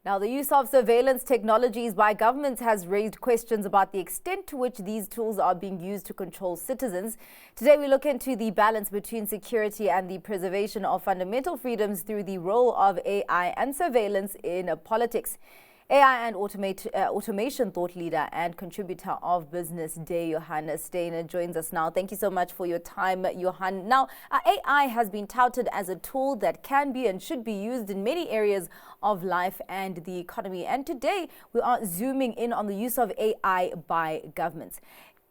Now, the use of surveillance technologies by governments has raised questions about the extent to which these tools are being used to control citizens. Today, we look into the balance between security and the preservation of fundamental freedoms through the role of AI and surveillance in politics. AI and automation thought leader and contributor of Business Day, Johan Steyn, joins us now. Thank you so much for your time, Johan. Now, AI has been touted as a tool that can be and should be used in many areas of life and the economy. And today, we are zooming in on the use of AI by governments.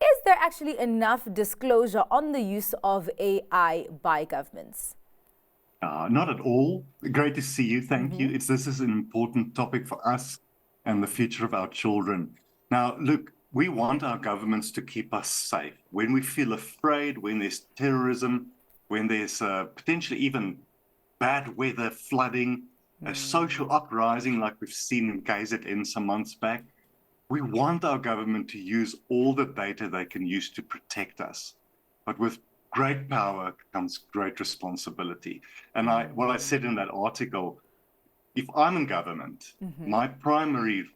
Is there actually enough disclosure on the use of AI by governments? Not at all. Great to see you. Thank you. This is an important topic for us and the future of our children. Now, look, we want our governments to keep us safe. When we feel afraid, when there's terrorism, when there's potentially even bad weather, flooding, a social uprising like we've seen in KZN some months back, we want our government to use all the data they can use to protect us. But with great power comes great responsibility. And what I said in that article, if I'm in government, my primary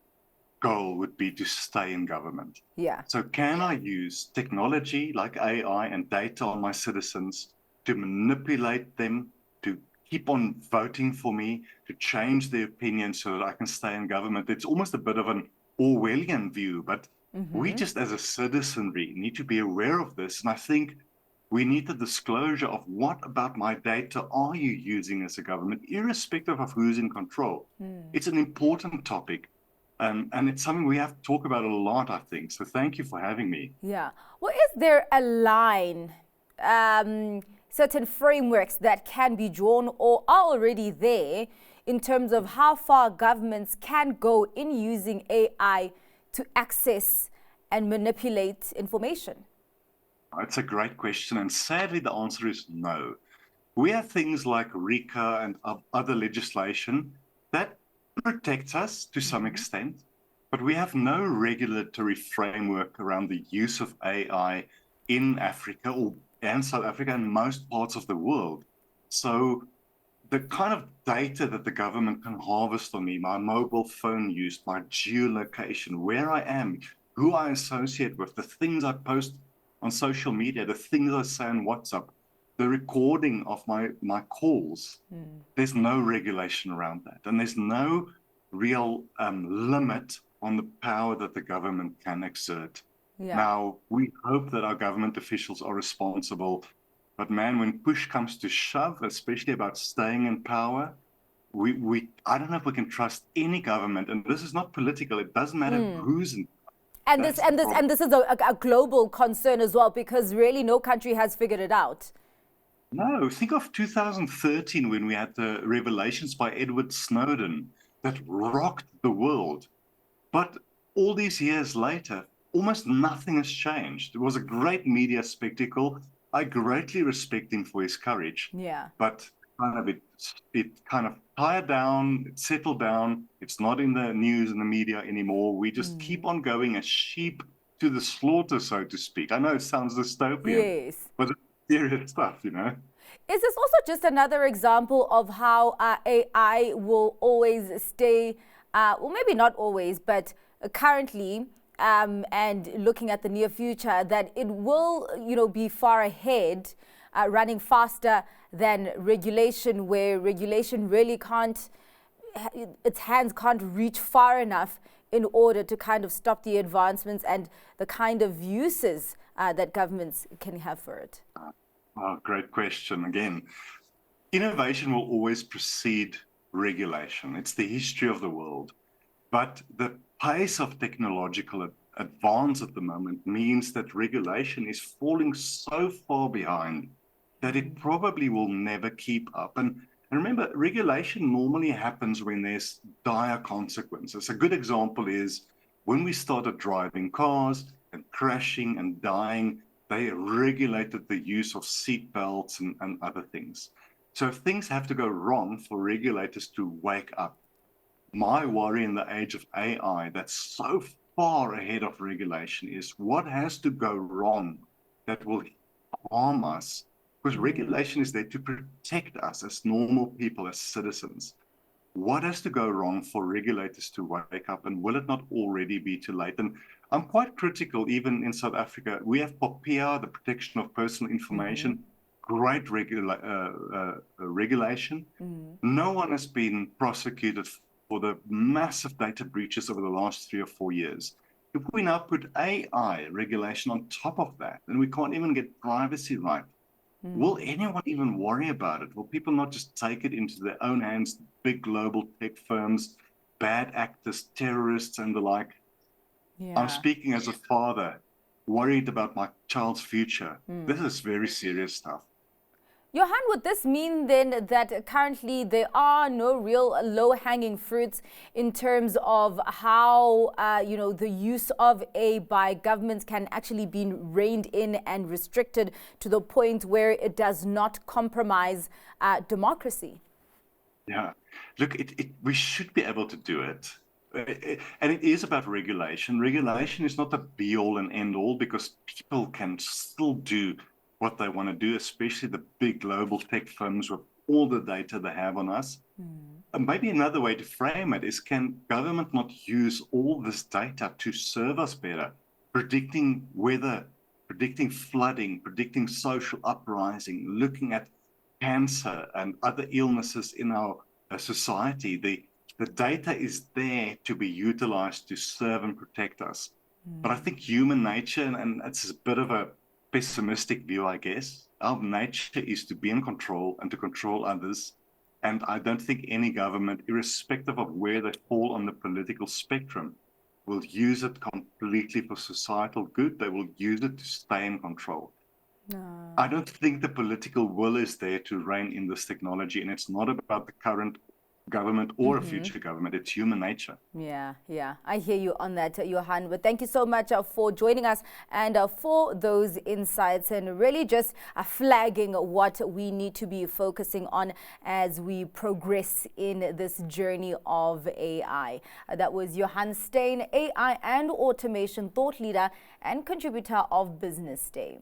goal would be to stay in government. Yeah. So can I use technology like AI and data on my citizens to manipulate them, to keep on voting for me, to change their opinion so that I can stay in government? It's almost a bit of an Orwellian view, but we just as a citizenry need to be aware of this. And I think we need the disclosure of what about my data are you using as a government, irrespective of who's in control. It's an important topic, and it's something we have to talk about a lot, I think. So thank you for having me. Yeah. Well, is there a line, certain frameworks that can be drawn or are already there in terms of how far governments can go in using AI to access and manipulate information? It's a great question, and sadly the answer is no. We have things like RICA and other legislation that protects us to some extent, but we have no regulatory framework around the use of AI in Africa and South Africa and most parts of the world. So the kind of data that the government can harvest on me, my mobile phone use, my geolocation, where I am, who I associate with, the things I post on social media, the things I say on WhatsApp, the recording of my calls, there's no regulation around that. And there's no real limit on the power that the government can exert. Yeah. Now, we hope that our government officials are responsible. But man, when push comes to shove, especially about staying in power, I don't know if we can trust any government. And this is not political. It doesn't matter who's in. And this is a global concern as well, because really no country has figured it out. No, think of 2013 when we had the revelations by Edward Snowden that rocked the world. But all these years later, almost nothing has changed. It was a great media spectacle. I greatly respect him for his courage. Yeah. But it kind of tired down, it settled down. It's not in the news and the media anymore. We just keep on going as sheep to the slaughter, so to speak. I know it sounds dystopian, Yes. but it's serious stuff, you know. Is this also just another example of how AI will always stay, well, maybe not always, but currently, and looking at the near future, that it will, be far ahead, running faster than regulation, where regulation really its hands can't reach far enough in order to kind of stop the advancements and the kind of uses that governments can have for it? Great question. Again, innovation will always precede regulation. It's the history of the world. But the pace of technological advance at the moment means that regulation is falling so far behind that it probably will never keep up. And remember, regulation normally happens when there's dire consequences. A good example is when we started driving cars and crashing and dying, they regulated the use of seat belts and other things. So if things have to go wrong for regulators to wake up, my worry in the age of AI that's so far ahead of regulation is what has to go wrong that will harm us, because regulation is there to protect us as normal people, as citizens. What has to go wrong for regulators to wake up, and will it not already be too late? And I'm quite critical, even in South Africa. We have POPIA, the Protection of Personal Information, great regulation. No one has been prosecuted for the massive data breaches over the last 3 or 4 years. If we now put AI regulation on top of that, and we can't even get privacy right, will anyone even worry about it? Will people not just take it into their own hands, big global tech firms, bad actors, terrorists, and the like? Yeah. I'm speaking as a father, worried about my child's future. This is very serious stuff. Johan, would this mean then that currently there are no real low-hanging fruits in terms of how, the use of AI by governments can actually be reined in and restricted to the point where it does not compromise democracy? Yeah, look, we should be able to do it. And it is about regulation. Regulation is not the be-all and end-all, because people can still do what they want to do, especially the big global tech firms with all the data they have on us. And maybe another way to frame it is, can government not use all this data to serve us better, predicting weather, predicting flooding, predicting social uprising, looking at cancer and other illnesses in our society? The data is there to be utilized to serve and protect us. But I think human nature, and it's a bit of a pessimistic view, I guess, our nature is to be in control and to control others. And I don't think any government, irrespective of where they fall on the political spectrum, will use it completely for societal good. They will use it to stay in control. I don't think the political will is there to rein in this technology, and it's not about the current government or a future government. It's human nature. Yeah, I hear you on that, Johan. But thank you so much for joining us and for those insights, and really just flagging what we need to be focusing on as we progress in this journey of AI. That was Johan Steyn, AI and automation thought leader and contributor of Business Day.